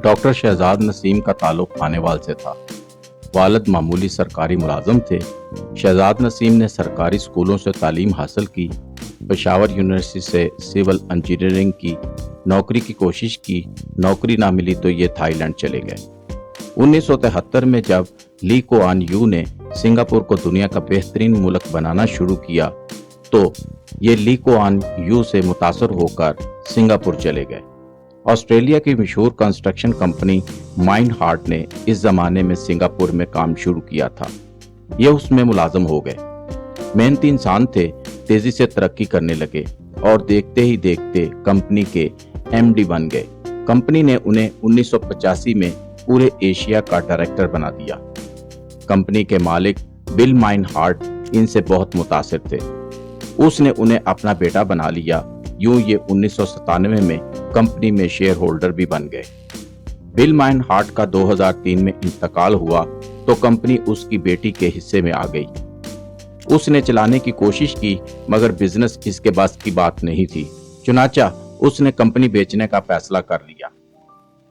Doctor Shahzad Naseem का ताल्लुक खानेवाल से था। वालिद मामूली सरकारी मुलाजम थे। शहजाद नसीम ने सरकारी स्कूलों से तालीम हासिल की, पेशावर यूनिवर्सिटी से सिविल इंजीनियरिंग की, नौकरी की कोशिश की, नौकरी ना मिली तो ये थाईलैंड चले गए। 1973 में जब ली कुआन यू ने सिंगापुर को दुनिया का बेहतरीन मुल्क बनाना शुरू किया तो ये ली कुआन यू से मुतासर होकर सिंगापुर चले गए। ऑस्ट्रेलिया की मशहूर कंस्ट्रक्शन कंपनी माइंड हार्ट ने इस जमाने में सिंगापुर में काम शुरू किया था। ये उसमें मुलाजम हो गए। मेहनती इंसान थे, तेजी से तरक्की करने लगे और देखते ही देखते कंपनी के एमडी बन गए। कंपनी ने उन्हें 1985 में पूरे एशिया का डायरेक्टर बना दिया। कंपनी के मालिक बिल माइंड हार्ट इनसे बहुत मुतासिर थे। उसने उन्हें अपना बेटा बना लिया। यूं ये 1997 में कंपनी में शेयर होल्डर भी बन गए। बिल माइंड हार्ट का 2003 में इंतकाल हुआ तो कंपनी उसकी बेटी के हिस्से में आ गई। उसने चलाने की कोशिश की मगर बिजनेस इसके बस की बात नहीं थी। चुनाचा उसने कंपनी बेचने का फैसला कर लिया।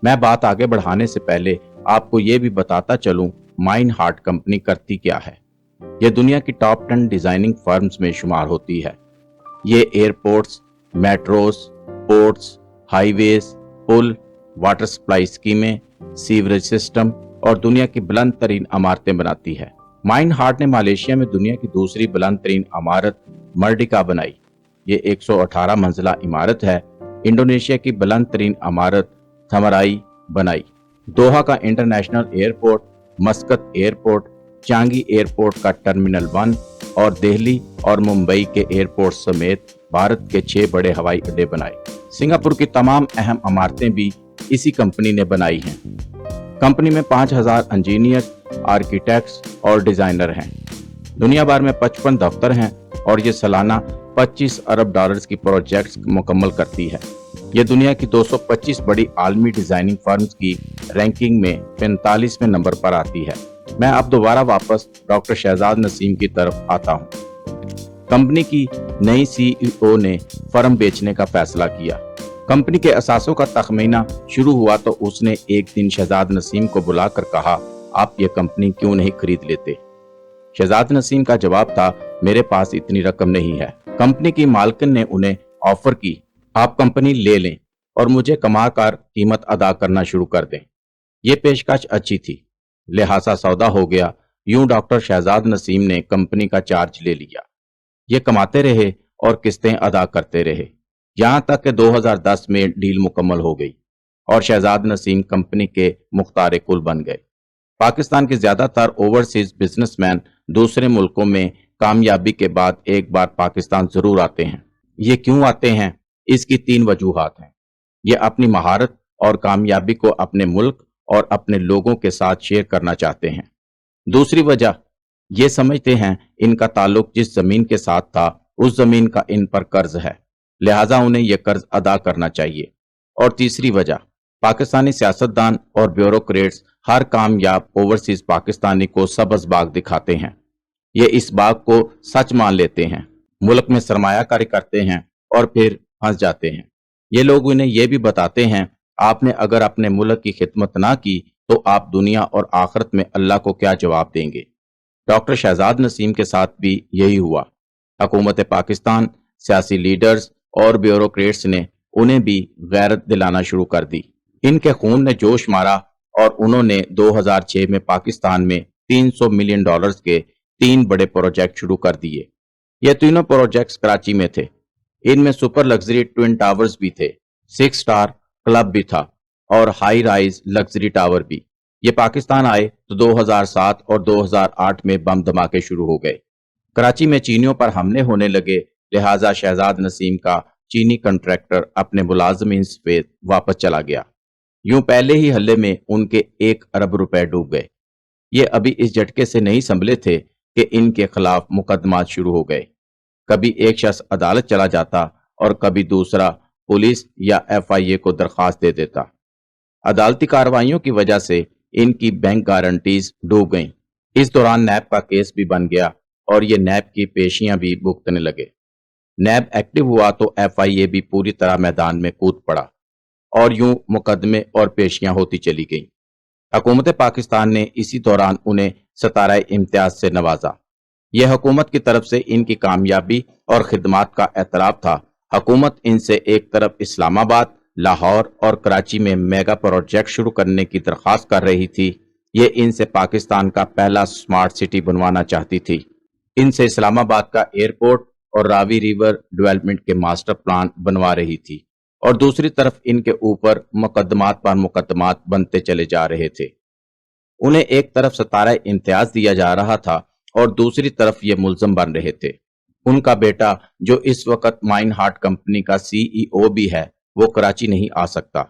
मैं बात आगे बढ़ाने से पहले आपको ये भी बताता चलूं माइंड हार्ट कंपनी करती क्या है। यह दुनिया की टॉप 10 डिजाइनिंग फर्म्स में शुमार होती है। ये एयरपोर्ट्स, मेट्रोस, पोर्ट्स, हाईवेज, पुल, वाटर सप्लाई स्कीमें, सीवरेज सिस्टम और दुनिया की बुलंद तरीन इमारतें बनाती है। माइंड हार्ट ने मलेशिया में दुनिया की दूसरी बुलंद तरीन इमारत मर्डिका बनाई। ये 118 मंजिला इमारत है। इंडोनेशिया की बुलंद तरीन इमारत थमराई बनाई। दोहा का international airport, मस्कत airport, Changi airport का टर्मिनल 1 और दिल्ली और मुंबई के एयरपोर्ट समेत भारत के 6 बड़े हवाई अड्डे बनाए। सिंगापुर की तमाम अहम इमारतें भी इसी कंपनी ने बनाई हैं। कंपनी में 5000 इंजीनियर, आर्किटेक्ट्स और डिजाइनर हैं। दुनिया भर में 55 दफ्तर हैं और ये सालाना 25 अरब डॉलर्स की प्रोजेक्ट्स मुकम्मल करती है। ये दुनिया की 225 बड़ी आलमी डिजाइनिंग फर्म्स की रैंकिंग में 45वें नंबर पर आती है। मैं अब दोबारा वापस डॉक्टर शहजाद नसीम की तरफ आता हूँ। कंपनी की नई सीईओ ने फर्म बेचने का फैसला किया। कंपनी के असासों का तखमीना शुरू हुआ तो उसने एक दिन शहजाद नसीम को बुलाकर कहा, आप ये कंपनी क्यों नहीं खरीद लेते। शहजाद नसीम का जवाब था, मेरे पास इतनी रकम नहीं है। कंपनी की मालकिन ने उन्हें ऑफर की, आप कंपनी ले लें और मुझे कमा कर कीमत अदा करना शुरू कर दें। ये पेशकश अच्छी थी, लिहाजा सौदा हो गया। यूं डॉक्टर शहजाद नसीम ने कंपनी का चार्ज ले लिया। ये कमाते रहे और किस्तें अदा करते रहे, यहां तक कि 2010 में डील मुकम्मल हो गई और शहजाद नसीम कंपनी के मुख्तार कुल बन गए। पाकिस्तान के ज्यादातर ओवरसीज बिजनेसमैन दूसरे मुल्कों में कामयाबी के बाद एक बार पाकिस्तान जरूर आते हैं। ये क्यों आते हैं? इसकी 3 वजूहात हैं। ये अपनी महारत और कामयाबी को अपने मुल्क और अपने लोगों के साथ शेयर करना चाहते हैं। दूसरी वजह, ये समझते हैं इनका ताल्लुक जिस जमीन के साथ था उस जमीन का इन पर कर्ज है, लिहाजा उन्हें यह कर्ज अदा करना चाहिए। और तीसरी वजह, पाकिस्तानी सियासतदान और ब्यूरोक्रेट्स हर कामयाब ओवरसीज पाकिस्तानी को सब्ज बाग दिखाते हैं। ये इस बाग को सच मान लेते हैं, मुल्क में सरमायाकारी करते हैं और फिर फंस जाते हैं। ये लोग उन्हें यह भी बताते हैं, आपने अगर अपने मुल्क की खिदमत ना की तो आप दुनिया और आखिरत में अल्लाह को क्या जवाब देंगे। डॉक्टर शहजाद नसीम के साथ भी यही हुआ। हुकूमत पाकिस्तान, सियासी लीडर्स और ब्यूरोक्रेट्स ने उन्हें भी गैरत दिलाना शुरू कर दी। इनके खून ने जोश मारा और उन्होंने 2006 में पाकिस्तान में $300 मिलियन के 3 बड़े प्रोजेक्ट शुरू कर दिए। ये तीनों प्रोजेक्ट्स कराची में थे। इनमें सुपर लग्जरी ट्विन टावर्स भी थे, 6 स्टार क्लब भी था और हाई राइज लग्जरी टावर भी। ये पाकिस्तान आए तो 2007 और 2008 में बम धमाके शुरू हो गए। कराची में चीनियों पर हमले होने लगे, लिहाजा शहजाद नसीम का चीनी कॉन्ट्रैक्टर अपने मुलाजमीन समेत वापस चला गया। यूं पहले ही हल्ले में उनके 1 अरब रुपए डूब गए। ये अभी इस झटके से नहीं संभले थे कि इनके खिलाफ मुकदमात शुरू हो गए। कभी एक शख्स अदालत चला जाता और कभी दूसरा पुलिस या FIA को दरखास्त दे देता। अदालती कार्रवाइयों की वजह से इनकी बैंक गारंटीज डूब गईं। इस दौरान नैब का केस भी बन गया और ये नैब की पेशियां भी भुगतने लगे। नैब एक्टिव हुआ तो FIA भी पूरी तरह मैदान में कूद पड़ा اور یوں مقدمے اور پیشیاں ہوتی چلی گئیں۔ حکومت پاکستان نے اسی دوران انہیں ستارہ امتیاز سے نوازا۔ یہ حکومت کی طرف سے ان کی کامیابی اور خدمات کا اعتراف تھا۔ حکومت ان سے ایک طرف اسلام آباد، لاہور اور کراچی میں میگا پروجیکٹ شروع کرنے کی درخواست کر رہی تھی۔ یہ ان سے پاکستان کا پہلا سمارٹ سٹی بنوانا چاہتی تھی۔ ان سے اسلام آباد کا ایئرپورٹ اور راوی ریور ڈیولپمنٹ کے ماسٹر پلان بنوا رہی تھی، اور دوسری طرف ان کے اوپر مقدمات پر مقدمات بنتے چلے جا رہے تھے۔ انہیں ایک طرف ستارہ امتیاز دیا جا رہا تھا اور دوسری طرف یہ ملزم بن رہے تھے۔ ان کا بیٹا جو اس وقت مائن ہارٹ کمپنی کا CEO بھی ہے، وہ کراچی نہیں آ سکتا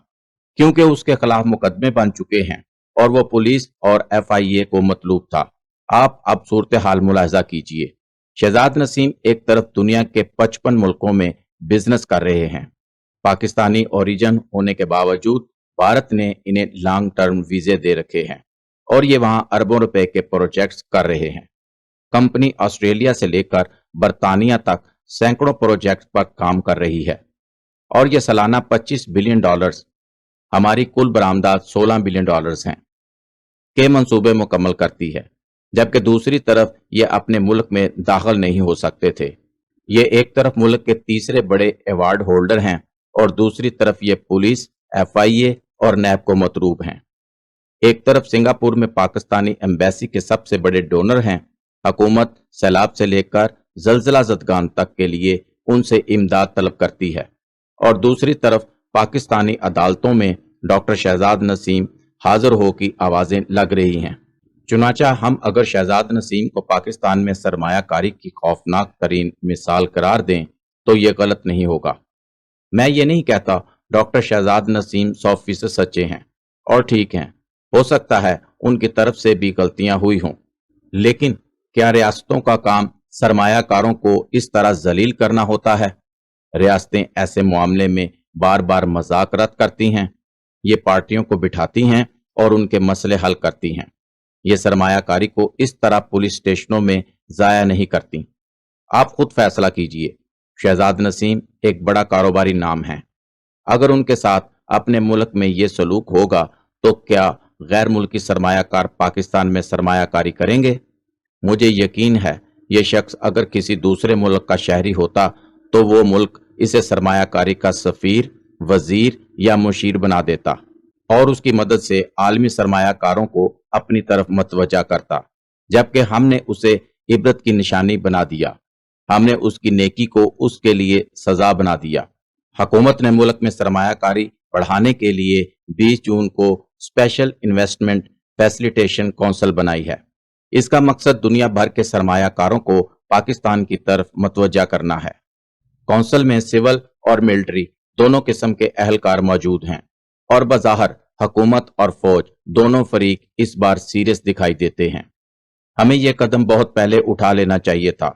کیونکہ اس کے خلاف مقدمے بن چکے ہیں اور وہ پولیس اور FIA کو مطلوب تھا۔ آپ اب صورتحال ملاحظہ کیجئے۔ شہزاد نسیم ایک طرف دنیا کے 55 ملکوں میں بزنس کر رہے ہیں۔ پاکستانی اوریجن ہونے کے باوجود بھارت نے انہیں لانگ ٹرم ویزے دے رکھے ہیں اور یہ وہاں اربوں روپے کے پروجیکٹس کر رہے ہیں۔ کمپنی آسٹریلیا سے لے کر برطانیہ تک سینکڑوں پروجیکٹ پر کام کر رہی ہے اور یہ سالانہ $25 بلین، ہماری کل برآمدات $16 بلین ہیں، کے منصوبے مکمل کرتی ہے، جبکہ دوسری طرف یہ اپنے ملک میں داخل نہیں ہو سکتے تھے۔ یہ ایک طرف ملک کے تیسرے بڑے ایوارڈ ہولڈر ہیں اور دوسری طرف یہ پولیس، FIA اور نیب کو مطلوب ہیں۔ ایک طرف سنگاپور میں پاکستانی ایمبیسی کے سب سے بڑے ڈونر ہیں۔ حکومت سیلاب سے لے کر زلزلہ زدگان تک کے لیے ان سے امداد طلب کرتی ہے، اور دوسری طرف پاکستانی عدالتوں میں ڈاکٹر شہزاد نسیم حاضر ہو کی آوازیں لگ رہی ہیں۔ چنانچہ ہم اگر شہزاد نسیم کو پاکستان میں سرمایہ کاری کی خوفناک ترین مثال قرار دیں تو یہ غلط نہیں ہوگا۔ میں یہ نہیں کہتا ڈاکٹر شہزاد نسیم 100% سچے ہیں اور ٹھیک ہیں، ہو سکتا ہے ان کی طرف سے بھی غلطیاں ہوئی ہوں، لیکن کیا ریاستوں کا کام سرمایہ کاروں کو اس طرح ذلیل کرنا ہوتا ہے؟ ریاستیں ایسے معاملے میں بار بار مذاق رد کرتی ہیں، یہ پارٹیوں کو بٹھاتی ہیں اور ان کے مسئلے حل کرتی ہیں۔ یہ سرمایہ کاری کو اس طرح پولیس اسٹیشنوں میں ضائع نہیں کرتی۔ آپ خود فیصلہ کیجئے۔ شہزاد نسیم ایک بڑا کاروباری نام ہے۔ اگر ان کے ساتھ اپنے ملک میں یہ سلوک ہوگا تو کیا غیر ملکی سرمایہ کار پاکستان میں سرمایہ کاری کریں گے؟ مجھے یقین ہے یہ شخص اگر کسی دوسرے ملک کا شہری ہوتا تو وہ ملک اسے سرمایہ کاری کا سفیر، وزیر یا مشیر بنا دیتا اور اس کی مدد سے عالمی سرمایہ کاروں کو اپنی طرف متوجہ کرتا، جبکہ ہم نے اسے عبرت کی نشانی بنا دیا۔ ہم نے اس کی نیکی کو اس کے لیے سزا بنا دیا۔ حکومت نے ملک میں سرمایہ کاری بڑھانے کے لیے 20 جون کو اسپیشل انویسٹمنٹ فیسیلیٹیشن کونسل بنائی ہے۔ اس کا مقصد دنیا بھر کے سرمایہ کاروں کو پاکستان کی طرف متوجہ کرنا ہے۔ کونسل میں سول اور ملٹری دونوں قسم کے اہلکار موجود ہیں اور بظاہر حکومت اور فوج دونوں فریق اس بار سیریس دکھائی دیتے ہیں۔ ہمیں یہ قدم بہت پہلے اٹھا لینا چاہیے تھا۔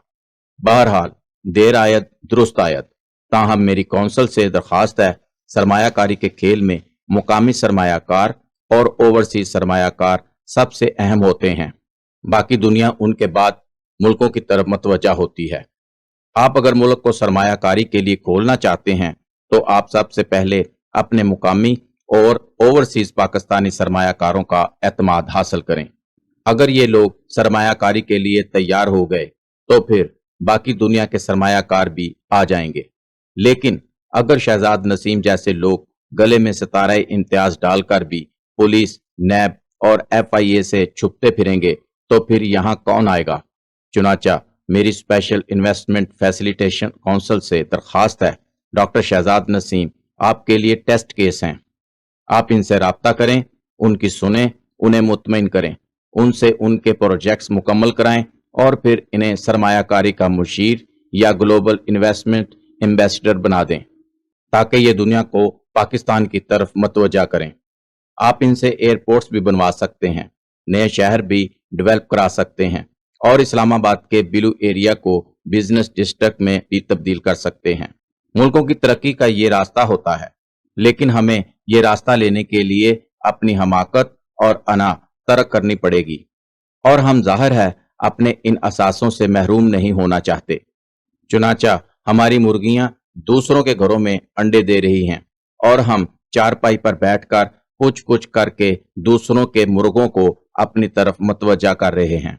بہرحال دیر آید درست آید، تاہم میری کونسل سے درخواست ہے، سرمایہ کاری کے کھیل میں مقامی سرمایہ کار اور اوورسیز سرمایہ کار سب سے اہم ہوتے ہیں، باقی دنیا ان کے بعد ملکوں کی طرف متوجہ ہوتی ہے۔ آپ اگر ملک کو سرمایہ کاری کے لیے کھولنا چاہتے ہیں تو آپ سب سے پہلے اپنے مقامی اور اوورسیز پاکستانی سرمایہ کاروں کا اعتماد حاصل کریں۔ اگر یہ لوگ سرمایہ کاری کے لیے تیار ہو گئے تو پھر باقی دنیا کے سرمایہ کار بھی آ جائیں گے۔ لیکن اگر شہزاد نسیم جیسے لوگ گلے میں ستارہ امتیاز ڈال کر بھی پولیس، نیب اور FIA سے چھپتے پھریں گے تو پھر یہاں کون آئے گا؟ چنانچہ میری اسپیشل انویسٹمنٹ فیسیلیٹیشن کونسل سے درخواست ہے، ڈاکٹر شہزاد نسیم آپ کے لیے ٹیسٹ کیس ہیں۔ آپ ان سے رابطہ کریں، ان کی سنیں، انہیں مطمئن کریں، ان سے ان کے پروجیکٹس مکمل کرائیں اور پھر انہیں سرمایہ کاری کا مشیر یا گلوبل انویسٹمنٹ ایمبیسڈر بنا دیں تاکہ یہ دنیا کو پاکستان کی طرف متوجہ کریں۔ آپ ان سے ایئرپورٹس بھی بنوا سکتے ہیں، نئے شہر بھی ڈیولپ کرا سکتے ہیں اور اسلام آباد کے بلو ایریا کو بزنس ڈسٹرکٹ میں بھی تبدیل کر سکتے ہیں۔ ملکوں کی ترقی کا یہ راستہ ہوتا ہے، لیکن ہمیں یہ راستہ لینے کے لیے اپنی حماقت اور انا ترک کرنی پڑے گی، اور ہم ظاہر ہے اپنے ان اساسوں سے محروم نہیں ہونا چاہتے۔ چنانچہ ہماری مرغیاں دوسروں کے گھروں میں انڈے دے رہی ہیں اور ہم चारपाई पर बैठकर कुछ कुछ करके दूसरों के मुर्गों को अपनी तरफ मतवज्जा कर रहे हैं।